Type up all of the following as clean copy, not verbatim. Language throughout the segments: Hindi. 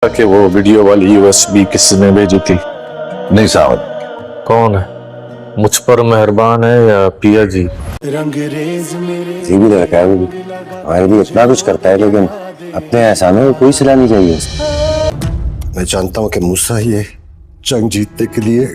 कि वो वीडियो वाली यूएसबी किसने भेजी थी? नहीं साहब। कौन है? मुझ पर मेहरबान है या पिया जी? ये भी लड़का है, वो भी हमारे लिए इतना कुछ करता है, लेकिन अपने एहसानों में कोई सिला नहीं चाहिए उसको। मैं जानता हूं कि मूसा ये जंग जीतने के लिए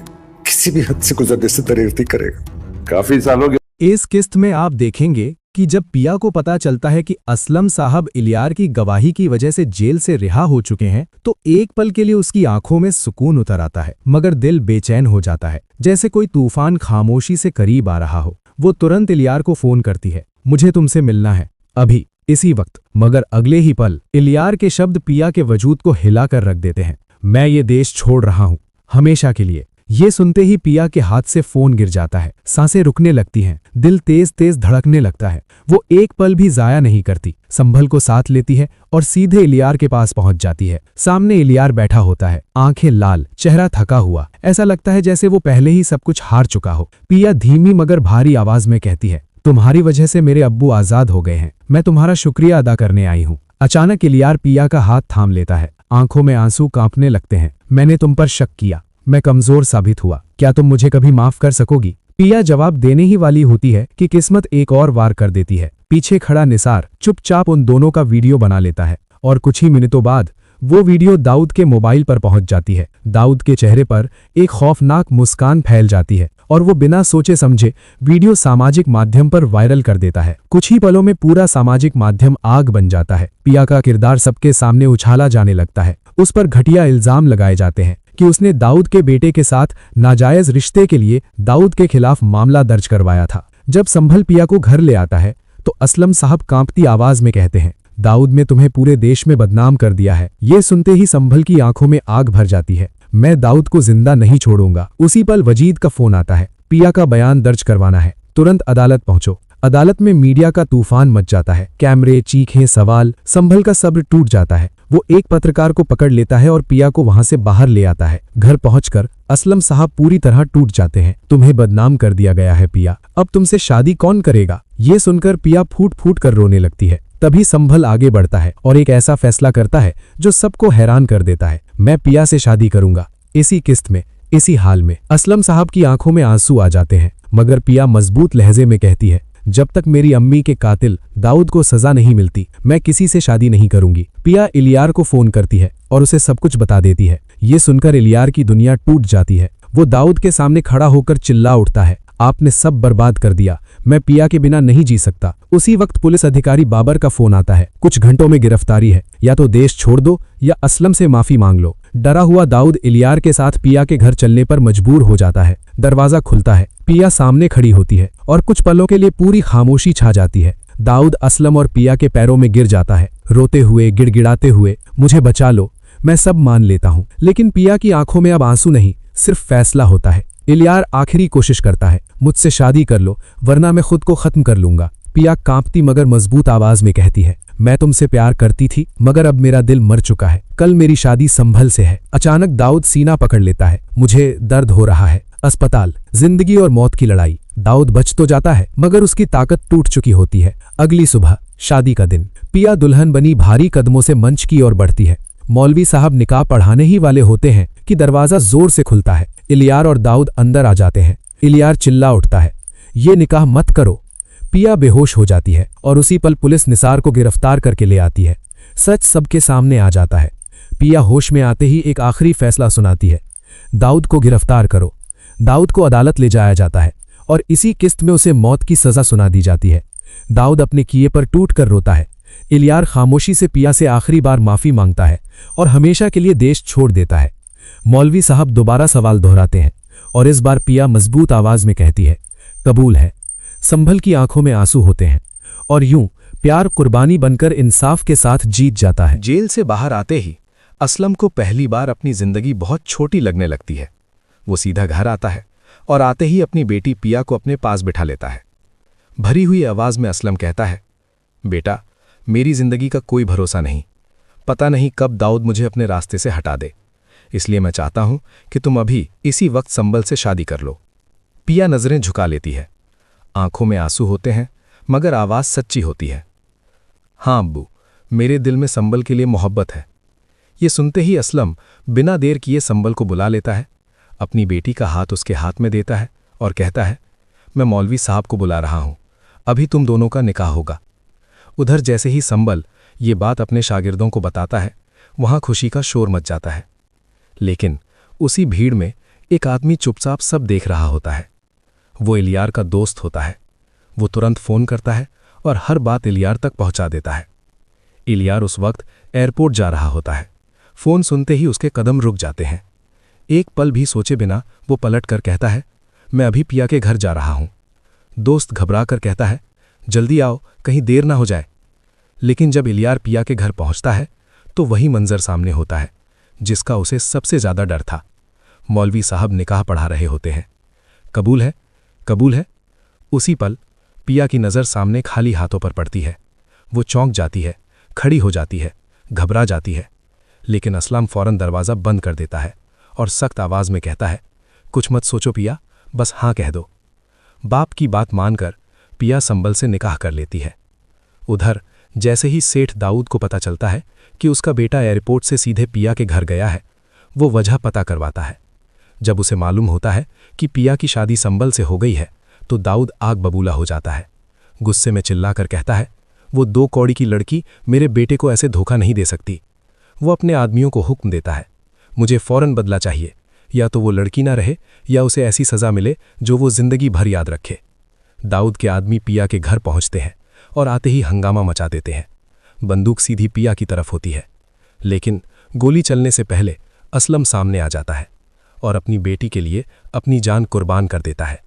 किसी भी हद से गुजरने से दरेर नहीं करेगा। काफी सालों के इस किस्त में आप देखेंगे कि जब पिया को पता चलता है कि असलम साहब इलियार की गवाही की वजह से जेल से रिहा हो चुके हैं, तो एक पल के लिए उसकी आंखों में सुकून उतर आता है, मगर दिल बेचैन हो जाता है, जैसे कोई तूफान खामोशी से करीब आ रहा हो। वो तुरंत इलियार को फोन करती है, मुझे तुमसे मिलना है, अभी, इसी वक्त। मगर अगले ही पल इलियार के शब्द पिया के वजूद को हिला कर रख देते हैं। मैं ये देश छोड़ रहा हूं, हमेशा के लिए। ये सुनते ही पिया के हाथ से फोन गिर जाता है, सांसें रुकने लगती हैं, दिल तेज तेज धड़कने लगता है। वो एक पल भी जाया नहीं करती, संभल को साथ लेती है और सीधे इलियार के पास पहुंच जाती है। सामने इलियार बैठा होता है, आंखें लाल, चेहरा थका हुआ, ऐसा लगता है जैसे वो पहले ही सब कुछ हार चुका हो। पिया धीमी मगर भारी आवाज में कहती है, तुम्हारी वजह से मेरे अब्बू आजाद हो गए हैं, मैं तुम्हारा शुक्रिया अदा करने आई हूँ। अचानक इलियार पिया का हाथ थाम लेता है, आंखों में आंसू कांपने लगते हैं। मैंने तुम पर शक किया, मैं कमजोर साबित हुआ, क्या तुम मुझे कभी माफ कर सकोगी? पिया जवाब देने ही वाली होती है कि किस्मत एक और वार कर देती है। पीछे खड़ा निसार चुपचाप उन दोनों का वीडियो बना लेता है और कुछ ही मिनटों बाद वो वीडियो दाऊद के मोबाइल पर पहुंच जाती है। दाऊद के चेहरे पर एक खौफनाक मुस्कान फैल जाती है और वो बिना सोचे समझे वीडियो सामाजिक माध्यम पर वायरल कर देता है। कुछ ही पलों में पूरा सामाजिक माध्यम आग बन जाता है। पिया का किरदार सबके सामने उछाला जाने लगता है। उस पर घटिया इल्जाम लगाए जाते हैं कि उसने दाऊद के बेटे के साथ नाजायज रिश्ते के लिए दाऊद के खिलाफ मामला दर्ज करवाया था। जब संभल पिया को घर ले आता है तो असलम साहब कांपती आवाज में कहते हैं, दाऊद ने तुम्हें पूरे देश में बदनाम कर दिया है। ये सुनते ही संभल की आंखों में आग भर जाती है। मैं दाऊद को जिंदा नहीं छोड़ूंगा। उसी पल वजीद का फोन आता है, पिया का बयान दर्ज करवाना है, तुरंत अदालत पहुंचो। अदालत में मीडिया का तूफान मच जाता है, कैमरे, चीखें, सवाल। संभल का सब्र टूट जाता है। वो एक पत्रकार को पकड़ लेता है और पिया को वहां से बाहर ले आता है। घर पहुंचकर असलम साहब पूरी तरह टूट जाते हैं। तुम्हें बदनाम कर दिया गया है पिया, अब तुमसे शादी कौन करेगा? ये सुनकर पिया फूट फूट कर रोने लगती है। तभी संभल आगे बढ़ता है और एक ऐसा फैसला करता है जो सबको हैरान कर देता है, मैं पिया से शादी करूंगा। इसी किस्त में, इसी हाल में। असलम साहब की आंखों में आंसू आ जाते हैं, मगर पिया मजबूत लहजे में कहती है, जब तक मेरी अम्मी के कातिल दाऊद को सजा नहीं मिलती, मैं किसी से शादी नहीं करूंगी। पिया इलियार को फोन करती है और उसे सब कुछ बता देती है। ये सुनकर इलियार की दुनिया टूट जाती है। वो दाऊद के सामने खड़ा होकर चिल्ला उठता है, आपने सब बर्बाद कर दिया, मैं पिया के बिना नहीं जी सकता। उसी वक्त पुलिस अधिकारी बाबर का फोन आता है, कुछ घंटों में गिरफ्तारी है, या तो देश छोड़ दो या असलम से माफी मांग लो। डरा हुआ दाऊद इलियार के साथ पिया के घर चलने पर मजबूर हो जाता है। दरवाजा खुलता है, पिया सामने खड़ी होती है और कुछ पलों के लिए पूरी खामोशी छा जाती है। दाऊद असलम और पिया के पैरों में गिर जाता है, रोते हुए, गिड़गिड़ाते हुए, मुझे बचा लो, मैं सब मान लेता हूँ। लेकिन पिया की आंखों में अब आंसू नहीं, सिर्फ फैसला होता है। इलियार आखिरी कोशिश करता है, मुझसे शादी कर लो वरना मैं खुद को खत्म कर लूंगा। पिया कांपती मगर मजबूत आवाज में कहती है, मैं तुमसे प्यार करती थी, मगर अब मेरा दिल मर चुका है, कल मेरी शादी संभल से है। अचानक दाऊद सीना पकड़ लेता है, मुझे दर्द हो रहा है। अस्पताल, जिंदगी और मौत की लड़ाई। दाऊद बच तो जाता है मगर उसकी ताकत टूट चुकी होती है। अगली सुबह, शादी का दिन। पिया दुल्हन बनी भारी कदमों से मंच की ओर बढ़ती है। मौलवी साहब निकाह पढ़ाने ही वाले होते हैं कि दरवाजा जोर से खुलता है। इलियार और दाऊद अंदर आ जाते हैं। इलियार चिल्ला उठता है, ये निकाह मत करो। पिया बेहोश हो जाती है और उसी पल पुलिस निसार को गिरफ्तार करके ले आती है। सच सबके सामने आ जाता है। पिया होश में आते ही एक आखिरी फैसला सुनाती है, दाऊद को गिरफ्तार करो। दाऊद को अदालत ले जाया जाता है और इसी किस्त में उसे मौत की सजा सुना दी जाती है। दाऊद अपने किए पर टूट कर रोता है। इलियार खामोशी से पिया से आखिरी बार माफी मांगता है और हमेशा के लिए देश छोड़ देता है। मौलवी साहब दोबारा सवाल दोहराते हैं और इस बार पिया मजबूत आवाज में कहती है, कबूल है। संभल की आंखों में आंसू होते हैं और यूं प्यार कुर्बानी बनकर इंसाफ के साथ जीत जाता है। जेल से बाहर आते ही असलम को पहली बार अपनी जिंदगी बहुत छोटी लगने लगती है। वो सीधा घर आता है और आते ही अपनी बेटी पिया को अपने पास बिठा लेता है। भरी हुई आवाज में असलम कहता है, बेटा, मेरी जिंदगी का कोई भरोसा नहीं, पता नहीं कब दाऊद मुझे अपने रास्ते से हटा दे, इसलिए मैं चाहता हूं कि तुम अभी इसी वक्त संभल से शादी कर लो। पिया नजरें झुका लेती है, आंखों में आंसू होते हैं मगर आवाज सच्ची होती है। हाँ अब्बू, मेरे दिल में संभल के लिए मोहब्बत है। ये सुनते ही असलम बिना देर किए संबल को बुला लेता है, अपनी बेटी का हाथ उसके हाथ में देता है और कहता है, मैं मौलवी साहब को बुला रहा हूं, अभी तुम दोनों का निकाह होगा। उधर जैसे ही संबल ये बात अपने शागिर्दों को बताता है, वहां खुशी का शोर मच जाता है। लेकिन उसी भीड़ में एक आदमी चुपचाप सब देख रहा होता है। वो इलियार का दोस्त होता है। वो तुरंत फोन करता है और हर बात इलियार तक पहुंचा देता है। इलियार उस वक्त एयरपोर्ट जा रहा होता है। फोन सुनते ही उसके कदम रुक जाते हैं। एक पल भी सोचे बिना वो पलट कर कहता है, मैं अभी पिया के घर जा रहा हूं। दोस्त घबरा कर कहता है, जल्दी आओ, कहीं देर ना हो जाए। लेकिन जब इलियार पिया के घर पहुंचता है तो वही मंजर सामने होता है जिसका उसे सबसे ज्यादा डर था। मौलवी साहब निकाह पढ़ा रहे होते हैं। कबूल है, कबूल है। उसी पल पिया की नज़र सामने खाली हाथों पर पड़ती है। वो चौंक जाती है, खड़ी हो जाती है, घबरा जाती है। लेकिन असलम फौरन दरवाज़ा बंद कर देता है और सख्त आवाज़ में कहता है, कुछ मत सोचो पिया, बस हाँ कह दो। बाप की बात मानकर पिया संबल से निकाह कर लेती है। उधर जैसे ही सेठ दाऊद को पता चलता है कि उसका बेटा एयरपोर्ट से सीधे पिया के घर गया है, वो वजह पता करवाता है। जब उसे मालूम होता है कि पिया की शादी संबल से हो गई है तो दाऊद आग बबूला हो जाता है। गुस्से में चिल्लाकर कहता है, वो 2 कौड़ी की लड़की मेरे बेटे को ऐसे धोखा नहीं दे सकती। वो अपने आदमियों को हुक्म देता है, मुझे फौरन बदला चाहिए, या तो वो लड़की ना रहे या उसे ऐसी सज़ा मिले जो वो जिंदगी भर याद रखे। दाऊद के आदमी पिया के घर पहुंचते हैं और आते ही हंगामा मचा देते हैं। बंदूक सीधी पिया की तरफ होती है, लेकिन गोली चलने से पहले असलम सामने आ जाता है और अपनी बेटी के लिए अपनी जान कुर्बान कर देता है।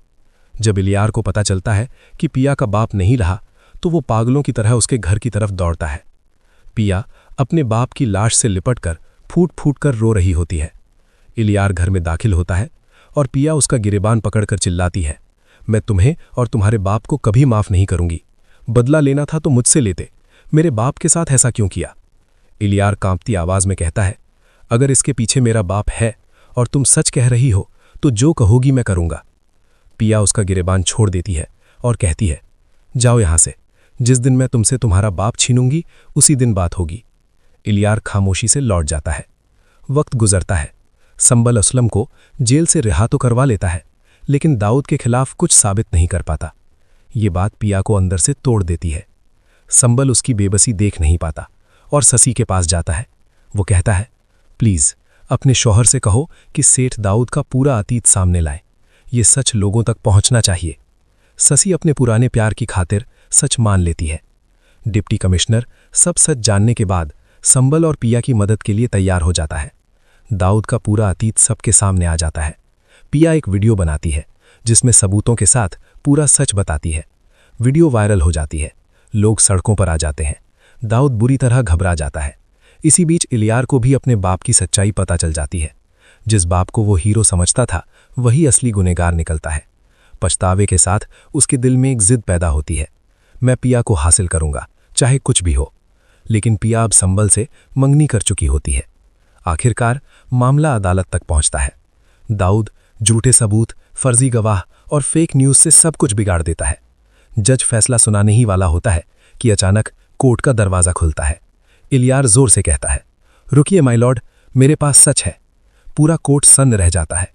जब इलियार को पता चलता है कि पिया का बाप नहीं रहा तो वो पागलों की तरह उसके घर की तरफ दौड़ता है। पिया अपने बाप की लाश से लिपटकर फूट फूट कर रो रही होती है। इलियार घर में दाखिल होता है और पिया उसका गिरेबान पकड़कर चिल्लाती है, मैं तुम्हें और तुम्हारे बाप को कभी माफ नहीं करूंगी। बदला लेना था तो मुझसे लेते, मेरे बाप के साथ ऐसा क्यों किया? इलियार कांपती आवाज में कहता है, अगर इसके पीछे मेरा बाप है और तुम सच कह रही हो तो जो कहोगी मैं करूंगा। पिया उसका गिरेबान छोड़ देती है और कहती है, जाओ यहां से, जिस दिन मैं तुमसे तुम्हारा बाप छीनूंगी उसी दिन बात होगी। इलियार खामोशी से लौट जाता है। वक्त गुजरता है। संबल असलम को जेल से रिहा तो करवा लेता है, लेकिन दाऊद के खिलाफ कुछ साबित नहीं कर पाता। ये बात पिया को अंदर से तोड़ देती है। संबल उसकी बेबसी देख नहीं पाता और ससी के पास जाता है। वो कहता है, प्लीज अपने शौहर से कहो कि सेठ दाऊद का पूरा अतीत सामने लाए, ये सच लोगों तक पहुंचना चाहिए। ससी अपने पुराने प्यार की खातिर सच मान लेती है। डिप्टी कमिश्नर सब सच जानने के बाद संबल और पिया की मदद के लिए तैयार हो जाता है। दाऊद का पूरा अतीत सबके सामने आ जाता है। पिया एक वीडियो बनाती है जिसमें सबूतों के साथ पूरा सच बताती है। वीडियो वायरल हो जाती है, लोग सड़कों पर आ जाते हैं। दाऊद बुरी तरह घबरा जाता है। इसी बीच इलियार को भी अपने बाप की सच्चाई पता चल जाती है। जिस बाप को वो हीरो समझता था वही असली गुनहगार निकलता है। पछतावे के साथ उसके दिल में एक जिद पैदा होती है, मैं पिया को हासिल करूंगा चाहे कुछ भी हो। लेकिन पिया अब संबल से मंगनी कर चुकी होती है। आखिरकार मामला अदालत तक पहुंचता है। दाऊद झूठे सबूत, फर्जी गवाह और फेक न्यूज़ से सब कुछ बिगाड़ देता है। जज फैसला सुनाने ही वाला होता है कि अचानक कोर्ट का दरवाज़ा खुलता है। इलियार जोर से कहता है, रुकिए माय लॉर्ड, मेरे पास सच है। पूरा कोर्ट सन्न रह जाता है।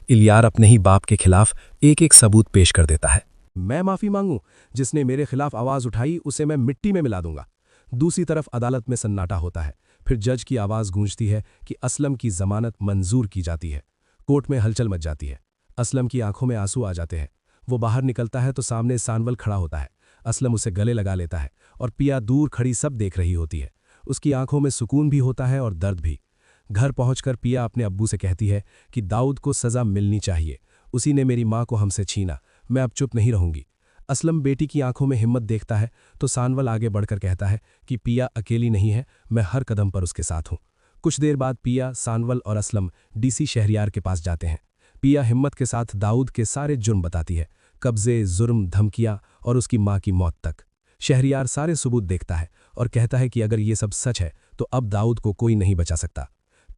इलियार अपने ही बाप के खिलाफ एक एक सबूत पेश कर देता है। मैं माफी मांगूं, जिसने मेरे खिलाफ आवाज उठाई उसे मैं मिट्टी में मिला दूंगा। दूसरी तरफ अदालत में सन्नाटा होता है। फिर जज की आवाज गूंजती है कि असलम की जमानत मंजूर की जाती है। कोर्ट में हलचल मच जाती है। असलम की आंखों में आंसू आ जाते हैं। वो बाहर निकलता है तो सामने सानवल खड़ा होता है। असलम उसे गले लगा लेता है और पिया दूर खड़ी सब देख रही होती है। उसकी आंखों में सुकून भी होता है और दर्द भी। घर पहुंचकर पिया अपने अब्बू से कहती है कि दाऊद को सजा मिलनी चाहिए, उसी ने मेरी मां को हमसे छीना, मैं अब चुप नहीं रहूंगी। असलम बेटी की आंखों में हिम्मत देखता है तो सानवल आगे बढ़कर कहता है कि पिया अकेली नहीं है, मैं हर कदम पर उसके साथ हूं। कुछ देर बाद पिया, सानवल और असलम डीसी शहरियार के पास जाते हैं। पिया हिम्मत के साथ दाऊद के सारे जुर्म बताती है, कब्जे, जुर्म, धमकियां और उसकी मां की मौत तक। शहरियार सारे सबूत देखता है और कहता है कि अगर ये सब सच है तो अब दाऊद को कोई नहीं बचा सकता।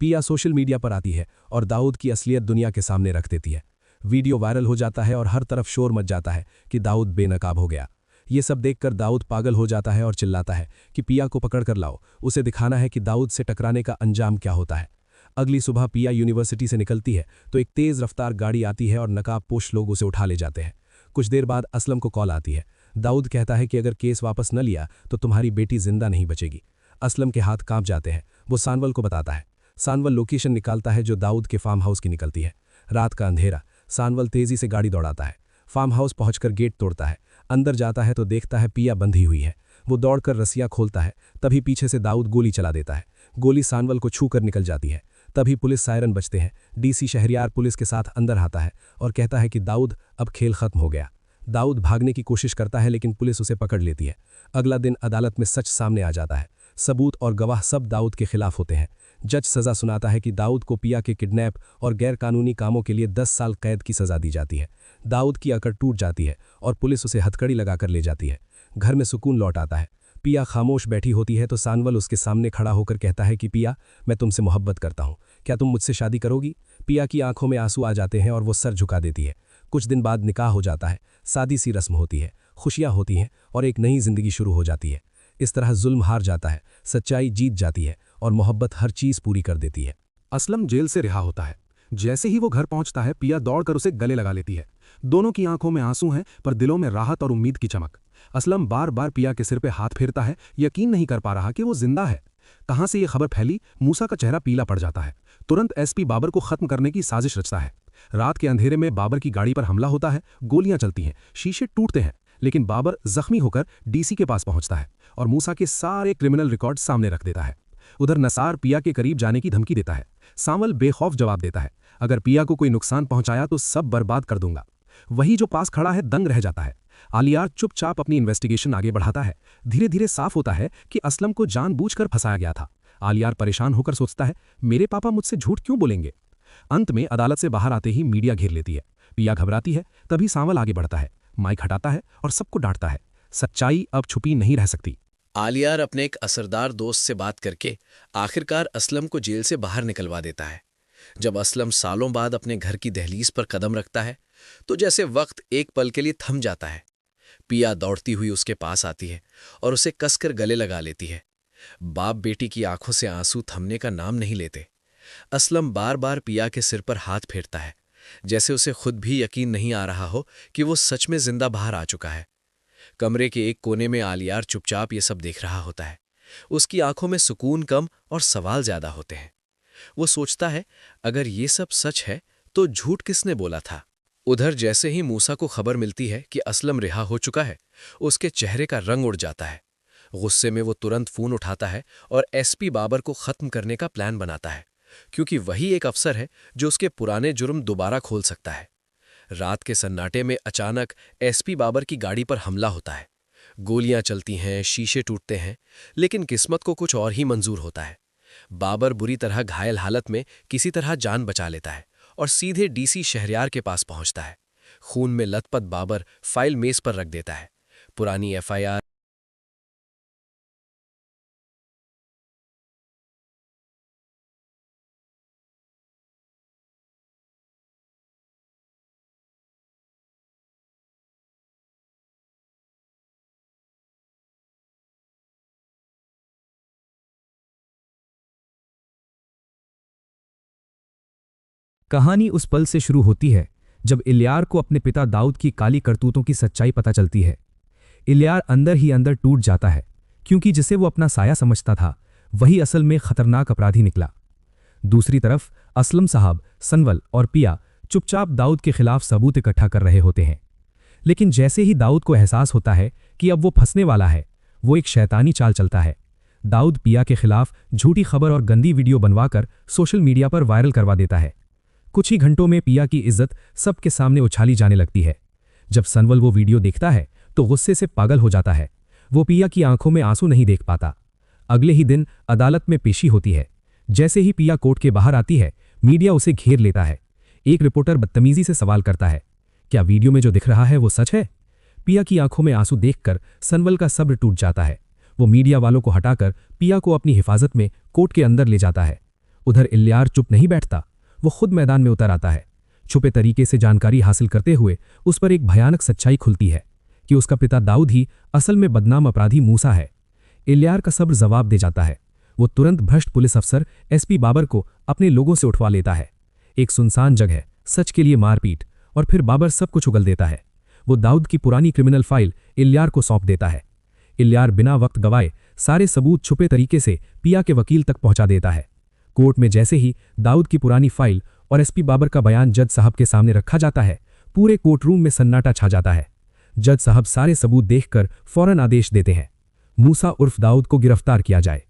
पिया सोशल मीडिया पर आती है और दाऊद की असलियत दुनिया के सामने रख देती है। वीडियो वायरल हो जाता है और हर तरफ शोर मच जाता है कि दाऊद बेनकाब हो गया। ये सब देखकर दाऊद पागल हो जाता है और चिल्लाता है कि पिया को पकड़ कर लाओ, उसे दिखाना है कि दाऊद से टकराने का अंजाम क्या होता है। अगली सुबह पिया यूनिवर्सिटी से निकलती है तो एक तेज रफ्तार गाड़ी आती है और नकाबपोश लोग उसे उठा ले जाते हैं। कुछ देर बाद असलम को कॉल आती है। दाऊद कहता है कि अगर केस वापस न लिया तो तुम्हारी बेटी जिंदा नहीं बचेगी। असलम के हाथ कांप जाते हैं। वो सानवल को बताता है। सानवल लोकेशन निकालता है जो दाऊद के फार्म हाउस की निकलती है। रात का अंधेरा। सानवल तेजी से गाड़ी दौड़ाता है। फार्म हाउस पहुंचकर गेट तोड़ता है। अंदर जाता है तो देखता है पिया बंधी हुई है। वो दौड़कर रस्सियां खोलता है। तभी पीछे से दाऊद गोली चला देता है। गोली सानवल को छूकर निकल जाती है। तभी पुलिस सायरन बजते हैं। डीसी शहरियार पुलिस के साथ अंदर आता है और कहता है कि दाऊद अब खेल खत्म हो गया। दाऊद भागने की कोशिश करता है लेकिन पुलिस उसे पकड़ लेती है। अगला दिन अदालत में सच सामने आ जाता है। सबूत और गवाह सब दाऊद के खिलाफ होते हैं। जज सजा सुनाता है कि दाऊद को पिया के किडनैप और गैरकानूनी कामों के लिए 10 साल कैद की सजा दी जाती है। दाऊद की अकड़ टूट जाती है और पुलिस उसे हथकड़ी लगाकर ले जाती है। घर में सुकून लौट आता है। पिया खामोश बैठी होती है तो सानवल उसके सामने खड़ा होकर कहता है कि पिया, मैं तुमसे मोहब्बत करता हूँ, क्या तुम मुझसे शादी करोगी? पिया की आंखों में आंसू आ जाते हैं और वो सर झुका देती है। कुछ दिन बाद निकाह हो जाता है। सादी सी रस्म होती है, खुशियां होती हैं और एक नई जिंदगी शुरू हो जाती है। इस तरह जुल्म हार जाता है, सच्चाई जीत जाती है और मोहब्बत हर चीज पूरी कर देती है। असलम जेल से रिहा होता है। जैसे ही वो घर पहुंचता है पिया दौड़कर उसे गले लगा लेती है। दोनों की आंखों में आंसू हैं पर दिलों में राहत और उम्मीद की चमक। असलम बार बार पिया के सिर पे हाथ फेरता है, यकीन नहीं कर पा रहा कि वो जिंदा है। कहां से ये खबर फैली? मूसा का चेहरा पीला पड़ जाता है। तुरंत एसपी बाबर को खत्म करने की साजिश रचता है। रात के अंधेरे में बाबर की गाड़ी पर हमला होता है। गोलियां चलती हैं, शीशे टूटते हैं, लेकिन बाबर जख्मी होकर डीसी के पास पहुंचता है और मूसा के सारे क्रिमिनल रिकॉर्ड सामने रख देता है। उधर नसार पिया के करीब जाने की धमकी देता है। सावल बेखौफ जवाब देता है, अगर पिया को कोई नुकसान पहुंचाया तो सब बर्बाद कर दूंगा। वही जो पास खड़ा है दंग रह जाता है। आलियार चुपचाप अपनी इन्वेस्टिगेशन आगे बढ़ाता है। धीरे धीरे साफ होता है कि असलम को जानबूझकर फंसाया गया था। आलियार परेशान होकर सोचता है, मेरे पापा मुझसे झूठ क्यों बोलेंगे? अंत में अदालत से बाहर आते ही मीडिया घेर लेती है। पिया घबराती है। तभी सावल आगे बढ़ता है, माइक हटाता है और सबको डांटता है, सच्चाई अब छुपी नहीं रह सकती। आलियार अपने एक असरदार दोस्त से बात करके आखिरकार असलम को जेल से बाहर निकलवा देता है। जब असलम सालों बाद अपने घर की दहलीज पर कदम रखता है तो जैसे वक्त एक पल के लिए थम जाता है। पिया दौड़ती हुई उसके पास आती है और उसे कसकर गले लगा लेती है। बाप बेटी की आंखों से आंसू थमने का नाम नहीं लेते। असलम बार बार पिया के सिर पर हाथ फेरता है, जैसे उसे खुद भी यकीन नहीं आ रहा हो कि वो सच में जिंदा बाहर आ चुका है। कमरे के एक कोने में आलियार चुपचाप ये सब देख रहा होता है। उसकी आंखों में सुकून कम और सवाल ज्यादा होते हैं। वो सोचता है, अगर ये सब सच है तो झूठ किसने बोला था? उधर जैसे ही मूसा को खबर मिलती है कि असलम रिहा हो चुका है, उसके चेहरे का रंग उड़ जाता है। गुस्से में वो तुरंत फोन उठाता है और एसपी बाबर को खत्म करने का प्लान बनाता है, क्योंकि वही एक अफसर है जो उसके पुराने जुर्म दोबारा खोल सकता है। रात के सन्नाटे में अचानक एसपी बाबर की गाड़ी पर हमला होता है। गोलियां चलती हैं, शीशे टूटते हैं, लेकिन किस्मत को कुछ और ही मंजूर होता है। बाबर बुरी तरह घायल हालत में किसी तरह जान बचा लेता है और सीधे डीसी शहरियार के पास पहुंचता है। खून में लथपथ बाबर फाइल मेज पर रख देता है। पुरानी एफआईआर कहानी उस पल से शुरू होती है जब इलियार को अपने पिता दाऊद की काली करतूतों की सच्चाई पता चलती है। इलियार अंदर ही अंदर टूट जाता है, क्योंकि जिसे वो अपना साया समझता था वही असल में खतरनाक अपराधी निकला। दूसरी तरफ असलम साहब, सनवल और पिया चुपचाप दाऊद के खिलाफ सबूत इकट्ठा कर रहे होते हैं। लेकिन जैसे ही दाऊद को एहसास होता है कि अब वो फंसने वाला है, वो एक शैतानी चाल चलता है। दाऊद पिया के खिलाफ झूठी खबर और गंदी वीडियो बनवाकर सोशल मीडिया पर वायरल करवा देता है। कुछ ही घंटों में पिया की इज्जत सबके सामने उछाली जाने लगती है। जब सनवल वो वीडियो देखता है तो गुस्से से पागल हो जाता है। वो पिया की आंखों में आंसू नहीं देख पाता। अगले ही दिन अदालत में पेशी होती है। जैसे ही पिया कोर्ट के बाहर आती है, मीडिया उसे घेर लेता है। एक रिपोर्टर बदतमीजी से सवाल करता है, क्या वीडियो में जो दिख रहा है वो सच है? पिया की आंखों में आंसू देखकर सनवल का सब्र टूट जाता है। वो मीडिया वालों को हटाकर पिया को अपनी हिफाजत में कोर्ट के अंदर ले जाता है। उधर इलियार चुप नहीं बैठता, वो खुद मैदान में उतर आता है। छुपे तरीके से जानकारी हासिल करते हुए उस पर एक भयानक सच्चाई खुलती है कि उसका पिता दाऊद ही असल में बदनाम अपराधी मूसा है। इल्यार का सब्र जवाब दे जाता है। वो तुरंत भ्रष्ट पुलिस अफसर एसपी बाबर को अपने लोगों से उठवा लेता है। एक सुनसान जगह, सच के लिए मारपीट, और फिर बाबर सब कुछ उगल देता है। वो दाऊद की पुरानी क्रिमिनल फाइल इल्यार को सौंप देता है। इल्यार बिना वक्त गवाए सारे सबूत छुपे तरीके से पिया के वकील तक पहुंचा देता है। कोर्ट में जैसे ही दाऊद की पुरानी फाइल और एसपी बाबर का बयान जज साहब के सामने रखा जाता है, पूरे कोर्ट रूम में सन्नाटा छा जाता है। जज साहब सारे सबूत देखकर फौरन आदेश देते हैं, मूसा उर्फ दाऊद को गिरफ्तार किया जाए।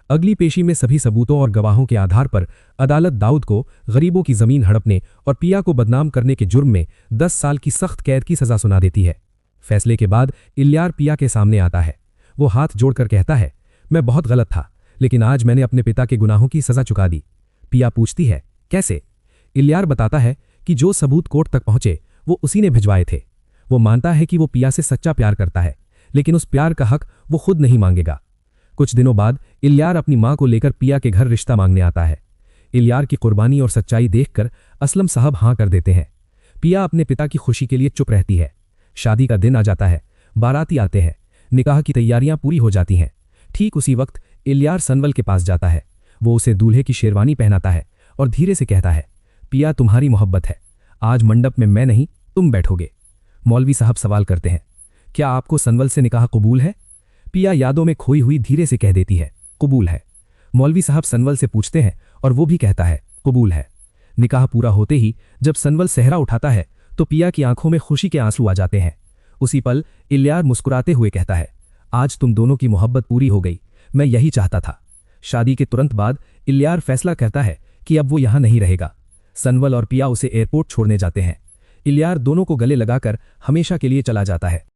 अगली पेशी में सभी सबूतों और गवाहों के आधार पर अदालत दाऊद को गरीबों की जमीन हड़पने और पिया को बदनाम करने के जुर्म में 10 साल की सख्त कैद की सजा सुना देती है। फैसले के बाद इल्यार पिया के सामने आता है। वो हाथ जोड़कर कहता है, मैं बहुत गलत था, लेकिन आज मैंने अपने पिता के गुनाहों की सजा चुका दी। पिया पूछती है, कैसे? इल्यार बताता है कि जो सबूत कोर्ट तक पहुंचे वो उसी ने भिजवाए थे। वो मानता है कि वो पिया से सच्चा प्यार करता है, लेकिन उस प्यार का हक वो खुद नहीं मांगेगा। कुछ दिनों बाद इल्यार अपनी मां को लेकर पिया के घर रिश्ता मांगने आता है। इल्यार की कुर्बानी और सच्चाई देखकर असलम साहब हां कर देते हैं। पिया अपने पिता की खुशी के लिए चुप रहती है। शादी का दिन आ जाता है, बाराती आते हैं, निकाह की तैयारियां पूरी हो जाती हैं। ठीक उसी वक्त इल्यार सनवल के पास जाता है। वो उसे दूल्हे की शेरवानी पहनाता है और धीरे से कहता है, पिया तुम्हारी मोहब्बत है, आज मंडप में मैं नहीं तुम बैठोगे। मौलवी साहब सवाल करते हैं, क्या आपको सनवल से निकाह कबूल है? पिया यादों में खोई हुई धीरे से कह देती है, कबूल है। मौलवी साहब सनवल से पूछते हैं और वो भी कहता है, कबूल है। निकाह पूरा होते ही जब सनवल सेहरा उठाता है तो पिया की आंखों में खुशी के आंसू आ जाते हैं। उसी पल इल्यार मुस्कुराते हुए कहता है, आज तुम दोनों की मोहब्बत पूरी हो गई, मैं यही चाहता था। शादी के तुरंत बाद इल्यार फैसला करता है कि अब वो यहां नहीं रहेगा। सनवल और पिया उसे एयरपोर्ट छोड़ने जाते हैं। इल्यार दोनों को गले लगाकर हमेशा के लिए चला जाता है।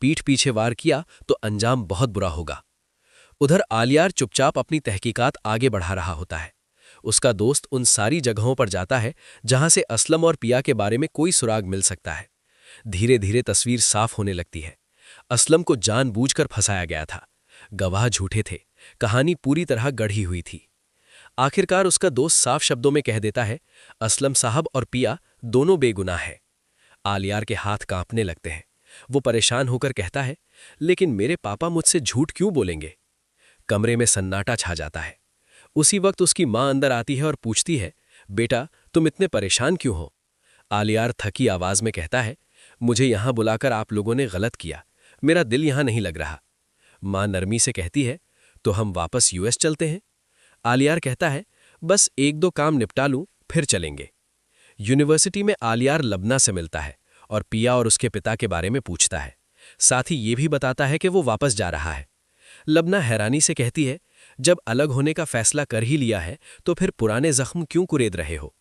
पीठ पीछे वार किया तो अंजाम बहुत बुरा होगा। उधर आलियार चुपचाप अपनी तहकीकात आगे बढ़ा रहा होता है। उसका दोस्त उन सारी जगहों पर जाता है जहां से असलम और पिया के बारे में कोई सुराग मिल सकता है। धीरे धीरे तस्वीर साफ होने लगती है। असलम को जानबूझकर फंसाया गया था, गवाह झूठे थे, कहानी पूरी तरह गढ़ी हुई थी। आखिरकार उसका दोस्त साफ शब्दों में कह देता है, असलम साहब और पिया दोनों बेगुनाह हैं। आलियार के हाथ कांपने लगते हैं। वो परेशान होकर कहता है, लेकिन मेरे पापा मुझसे झूठ क्यों बोलेंगे? कमरे में सन्नाटा छा जाता है। उसी वक्त उसकी मां अंदर आती है और पूछती है, बेटा तुम इतने परेशान क्यों हो? आलियार थकी आवाज में कहता है, मुझे यहां बुलाकर आप लोगों ने गलत किया, मेरा दिल यहां नहीं लग रहा। मां नरमी से कहती है, तो हम वापस यूएस चलते हैं? आलियार कहता है, बस एक दो काम निपटा लूं फिर चलेंगे। यूनिवर्सिटी में आलियार लबना से मिलता है और पिया और उसके पिता के बारे में पूछता है। साथ ही ये भी बताता है कि वो वापस जा रहा है। लबना हैरानी से कहती है, जब अलग होने का फैसला कर ही लिया है तो फिर पुराने जख्म क्यों कुरेद रहे हो?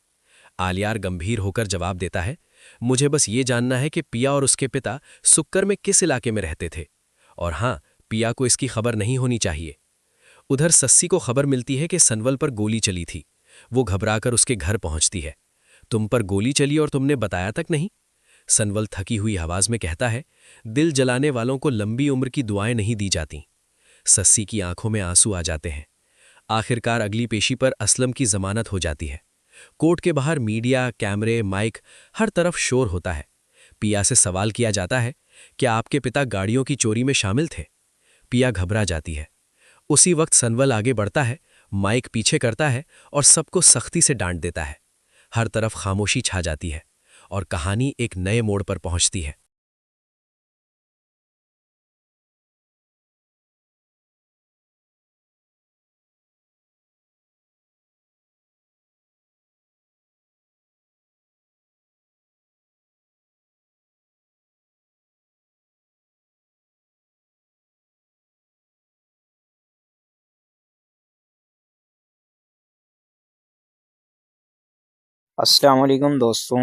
आलियार गंभीर होकर जवाब देता है, मुझे बस ये जानना है कि पिया और उसके पिता सुक्कर में किस इलाके में रहते थे, और हाँ, पिया को इसकी खबर नहीं होनी चाहिए। उधर सस्सी को खबर मिलती है कि सनवल पर गोली चली थी। वो घबराकर उसके घर पहुंचती है। तुम पर गोली चली और तुमने बताया तक नहीं? सनवल थकी हुई आवाज में कहता है, दिल जलाने वालों को लंबी उम्र की दुआएं नहीं दी जाती। सस्सी की आंखों में आंसू आ जाते हैं। आखिरकार अगली पेशी पर असलम की जमानत हो जाती है। कोर्ट के बाहर मीडिया, कैमरे, माइक, हर तरफ शोर होता है। पिया से सवाल किया जाता है, क्या आपके पिता गाड़ियों की चोरी में शामिल थे? पिया घबरा जाती है। उसी वक्त सनवल आगे बढ़ता है, माइक पीछे करता है और सबको सख्ती से डांट देता है। हर तरफ खामोशी छा जाती है और कहानी एक नए मोड़ पर पहुंचती है। अस्सलाम वालेकुम दोस्तों,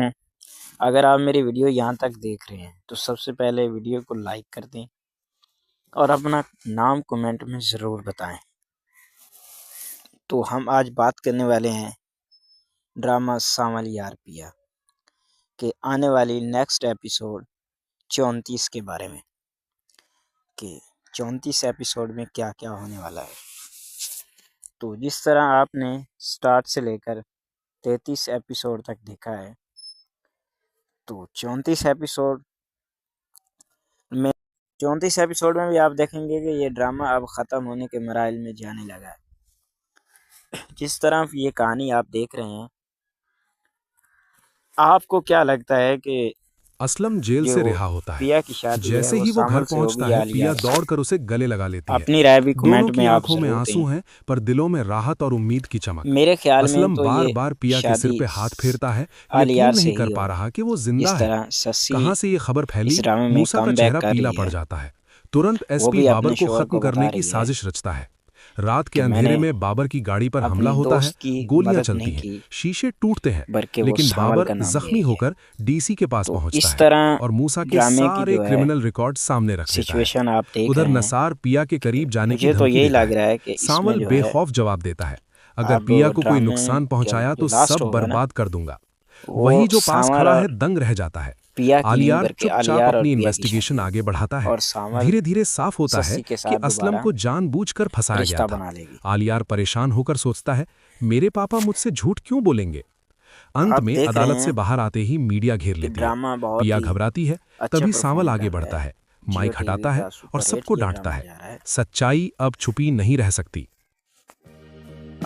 अगर आप मेरी वीडियो यहाँ तक देख रहे हैं तो सबसे पहले वीडियो को लाइक कर दें और अपना नाम कमेंट में ज़रूर बताएं। तो हम आज बात करने वाले हैं ड्रामा सांवल यार पिया के आने वाली नेक्स्ट एपिसोड 34 के बारे में, कि 34 एपिसोड में क्या क्या होने वाला है। तो जिस तरह आपने स्टार्ट से लेकर 33 एपिसोड तक देखा है, तो 34 एपिसोड में भी आप देखेंगे कि ये ड्रामा अब ख़त्म होने के मराइल में जाने लगा है। जिस तरह ये कहानी आप देख रहे हैं, आपको क्या लगता है कि असलम जेल से जो रिहा होता है। पिया की शादी जैसे है ही वो सामल घर से पहुंचता होगी है, आलिया पिया से। दौड़कर उसे गले लगा लेती है। अपनी राय भी दोनों कमेंट की में आप आंखों में जरूर आंसू दें। हैं, पर दिलों में राहत और उम्मीद की चमक। मेरे ख्याल में असलम तो बार ये बार पिया के सिर शादी पे हाथ फेरता है, आलिया यकीन से नहीं ही कर पा होगी। रहा कि वो जिंदा जिस है। तरह सस्सी कहां से ये खबर फैली? इस ड्रामे में मूसा का कम चेहरा बैक कर पीला रही पड़ है। जाता है। तुरंत वो एसपी भी बाबर अपने को शोहर खत्म को करने बता की रही है साजिश रचता है। रात के कि अंधेरे मैंने में बाबर की गाड़ी पर हमला अपनी होता है, दोस्त की गोलियां मदद चलती नहीं हैं, की, शीशे टूटते हैं, बल्कि वो लेकिन सांवल बाबर का नाम ले जख्मी रही है। होकर डीसी के पास तो पहुंचता इस है तरह और मूसा के ड्रामे की सारे जो है क्रिमिनल रिकॉर्ड सामने रख देता है। सिचुएशन आप देख उधर रहे हैं। नसार पिया के करीब जाने की मुझे तो धमकी यही देता लग रहा है। है कि इसमें सांवल जो है बेखौफ जवाब देता है, अगर अब पिया को कोई ड्रामे नुकसान का पहुंचाया जो तो लास्ट सब होगा ना, बर्बाद कर दूंगा। वो वही जो पास सांवल खड़ा और है दंग रह जाता है। पिया की नहीं आलियार बल्कि चुपचाप आलियार और अपनी पिया की इन्वेस्टिगेशन शादी आगे बढ़ाता है। और सांवल धीरे धीरे साफ होता है सस्सी के कि साथ असलम दोबारा को जानबूझकर फंसाया गया रिश्ता था। बना लेगी। आलियार परेशान होकर सोचता है, मेरे पापा मुझसे झूठ क्यों बोलेंगे? अंत आप में देख रहे अदालत से हैं बाहर आते ही मीडिया घेर कि लेती है। ड्रामा बहुत पिया ही घबराती है, अच्छा तभी परफॉर्म सांवल कर आगे रहा बढ़ता है। है, जियो माइक टीवी हटाता है का और सुपर हिट सबको ये डांटता ड्रामा है। जा रहा है। सच्चाई अब छुपी नहीं रह सकती।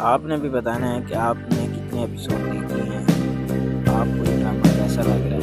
आपने भी बताना है कि आपने कितने एपिसोड देखे हैं, आपको ये ड्रामा कैसा लग रहा है।